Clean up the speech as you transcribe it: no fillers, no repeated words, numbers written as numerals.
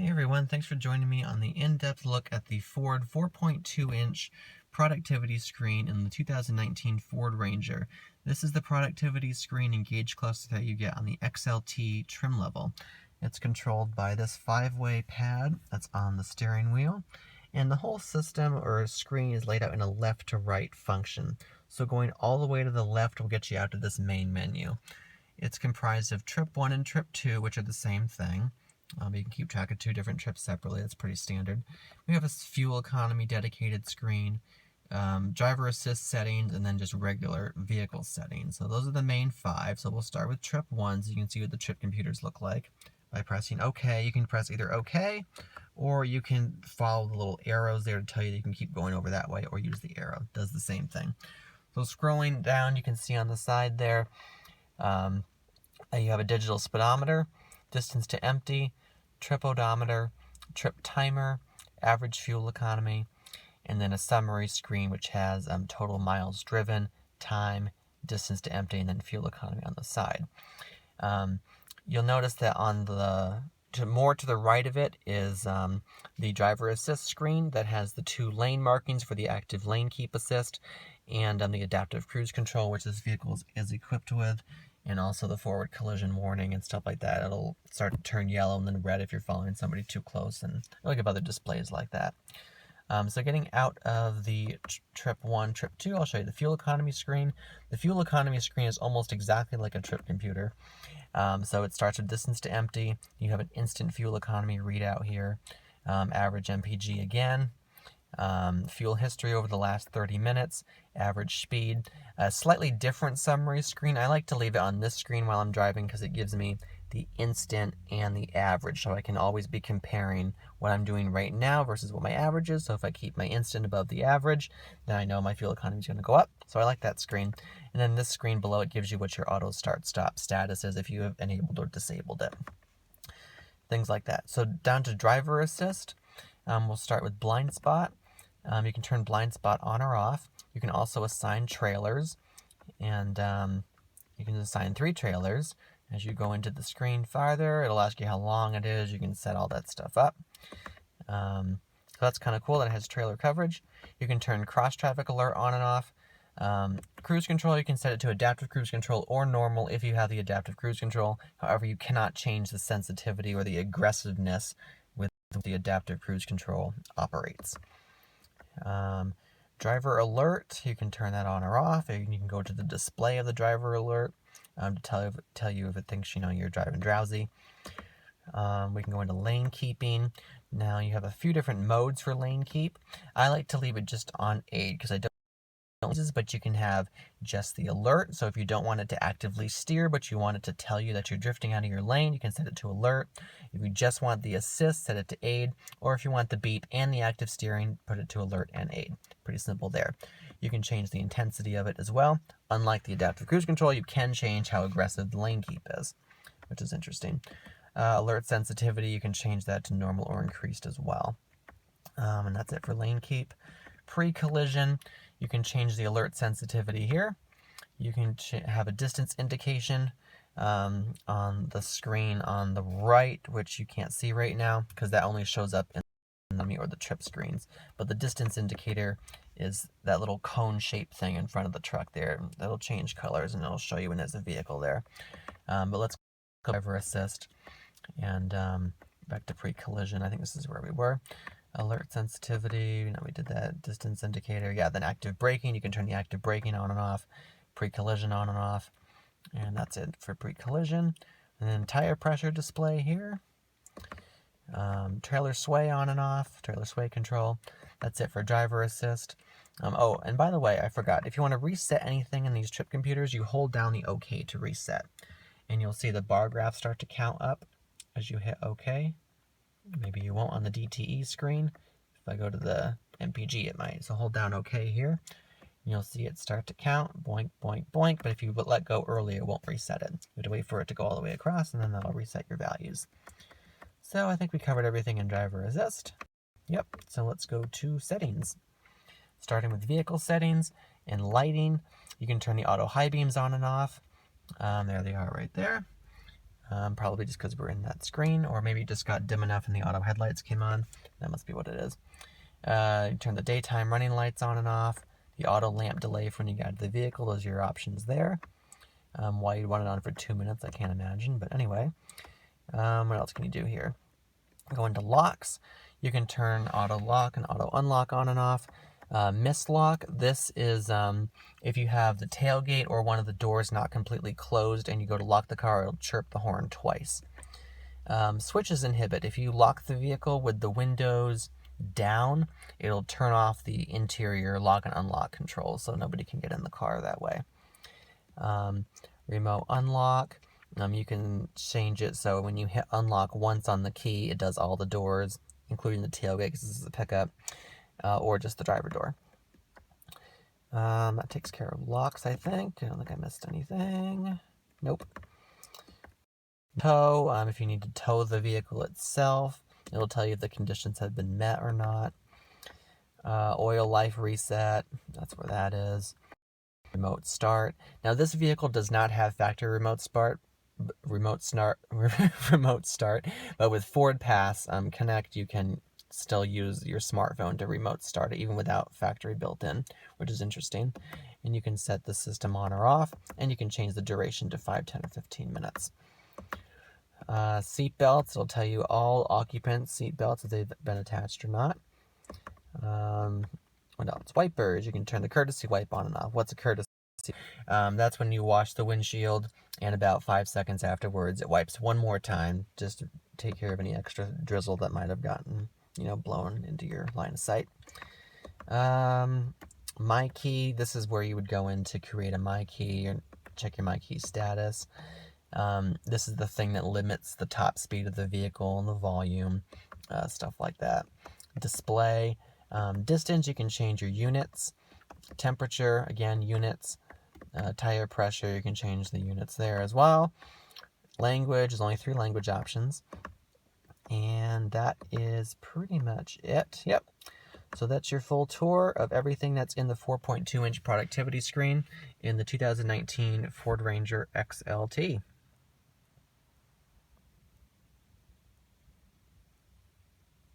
Hey everyone, thanks for joining me on the in-depth look at the Ford 4.2-inch productivity screen in the 2019 Ford Ranger. This is the productivity screen and gauge cluster that you get on the XLT trim level. It's controlled by this 5-way pad that's on the steering wheel, and the whole system or screen is laid out in a left to right function. So going all the way to the left will get you out to this main menu. It's comprised of trip 1 and trip 2, which are the same thing. You can keep track of two different trips separately. That's pretty standard. We have a fuel economy dedicated screen, driver assist settings, and then just regular vehicle settings. So those are the main 5. So we'll start with trip 1 so you can see what the trip computers look like by pressing OK. You can press either OK or you can follow the little arrows there to tell you that you can keep going over that way, or use the arrow. It does the same thing. So scrolling down, you can see on the side there, you have a digital speedometer, distance to empty, trip odometer, trip timer, average fuel economy, and then a summary screen which has total miles driven, time, distance to empty, and then fuel economy on the side. You'll notice that on the more to the right of it is the driver assist screen that has the 2 lane markings for the active lane keep assist, and the adaptive cruise control, which this vehicle is equipped with, and also the forward collision warning and stuff like that. It'll start to turn yellow and then red if you're following somebody too close, and you'll have other displays like that. So getting out of the trip 1, trip 2, I'll show you the fuel economy screen. The fuel economy screen is almost exactly like a trip computer. So it starts with distance to empty. You have an instant fuel economy readout here. Average MPG again. Fuel history over the last 30 minutes, average speed, a slightly different summary screen. I like to leave it on this screen while I'm driving because it gives me the instant and the average, so I can always be comparing what I'm doing right now versus what my average is. So if I keep my instant above the average, then I know my fuel economy is going to go up. So I like that screen. And then this screen below it gives you what your auto start stop status is if you have enabled or disabled it. Things like that. So down to driver assist, we'll start with blind spot. You can turn blind spot on or off. You can also assign trailers, and you can assign 3 trailers. As you go into the screen farther, it'll ask you how long it is. You can set all that stuff up. So that's kind of cool that it has trailer coverage. You can turn cross traffic alert on and off. Cruise control, you can set it to adaptive cruise control or normal if you have the adaptive cruise control. However, you cannot change the sensitivity or the aggressiveness with the adaptive cruise control operates. Driver alert, you can turn that on or off. You can go to the display of the driver alert to tell you if it thinks you're driving drowsy. We can go into lane keeping. Now you have a few different modes for lane keep. I like to leave it just on aid because I don't, but you can have just the alert. So if you don't want it to actively steer, but you want it to tell you that you're drifting out of your lane, you can set it to alert. If you just want the assist, set it to aid. Or if you want the beep and the active steering, put it to alert and aid. Pretty simple there. You can change the intensity of it as well. Unlike the adaptive cruise control, you can change how aggressive the lane keep is, which is interesting. Alert sensitivity, you can change that to normal or increased as well. And that's it for lane keep. Pre-collision, you can change the alert sensitivity here. You can have a distance indication on the screen on the right, which you can't see right now because that only shows up in the or the trip screens. But the distance indicator is that little cone shaped thing in front of the truck there. That'll change colors and it'll show you when there's a vehicle there. But let's go driver assist and back to pre-collision. I think this is where we were. Alert sensitivity, we did that. Distance indicator, yeah, then active braking. You can turn the active braking on and off, pre-collision on and off, and that's it for pre-collision. And then tire pressure display here. Trailer sway on and off, trailer sway control. That's it for driver assist. Oh, and by the way, I forgot, if you want to reset anything in these trip computers, you hold down the OK to reset. And you'll see the bar graph start to count up as you hit OK. Maybe you won't on the DTE screen. If I go to the MPG, it might. So hold down OK here. And you'll see it start to count. Boink, boink, boink. But if you let go early, it won't reset it. You have to wait for it to go all the way across, and then that'll reset your values. So I think we covered everything in driver assist. Yep. So let's go to settings. Starting with vehicle settings and lighting. You can turn the auto high beams on and off. There they are right there. Probably just because we're in that screen, or maybe it just got dim enough and the auto headlights came on. That must be what it is. You turn the daytime running lights on and off. The auto lamp delay for when you get out of the vehicle, those are your options there. Why you'd want it on for 2 minutes, I can't imagine, but anyway. What else can you do here? Go into locks. You can turn auto lock and auto unlock on and off. Mist lock, this is if you have the tailgate or one of the doors not completely closed and you go to lock the car, it'll chirp the horn twice. Switches inhibit. If you lock the vehicle with the windows down, it'll turn off the interior lock and unlock controls so nobody can get in the car that way. Remote unlock. You can change it so when you hit unlock once on the key, it does all the doors, including the tailgate because this is a pickup, or just the driver door. That takes care of locks, I think. I don't think I missed anything. Nope. Tow. If you need to tow the vehicle itself, it'll tell you if the conditions have been met or not. Oil life reset. That's where that is. Remote start. Now this vehicle does not have factory remote start, but with Ford Pass Connect, you can still use your smartphone to remote start it even without factory built in, which is interesting. And you can set the system on or off, and you can change the duration to 5, 10, or 15 minutes. Seat belts, it'll tell you all occupants' seat belts if they've been attached or not. What else? Wipers, you can turn the courtesy wipe on and off. What's a courtesy? That's when you wash the windshield, and about 5 seconds afterwards it wipes one more time just to take care of any extra drizzle that might have gotten blown into your line of sight. My key, this is where you would go in to create a my key or check your my key status. This is the thing that limits the top speed of the vehicle and the volume, stuff like that. Display. Distance, you can change your units. Temperature, again, units. Tire pressure, you can change the units there as well. Language, there's only 3 language options. And that is pretty much it. Yep. So that's your full tour of everything that's in the 4.2-inch productivity screen in the 2019 Ford Ranger XLT.